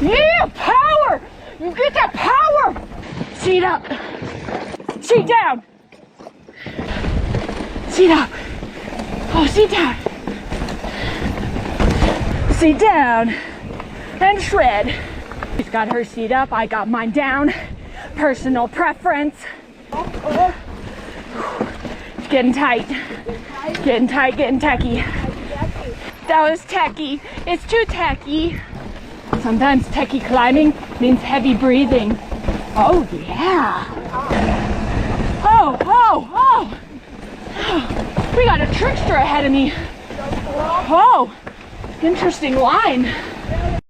Yeah, power! You get that power! Seat up. Seat down. Seat up. Oh, seat down. Seat down. And shred. She's got her seat up. I got mine down. Personal preference. It's getting tight. Getting tight, getting techy. That was techy. It's too techy. Sometimes techy climbing means heavy breathing. Oh yeah. Oh, oh, oh. We got a trickster ahead of me. Oh, interesting line.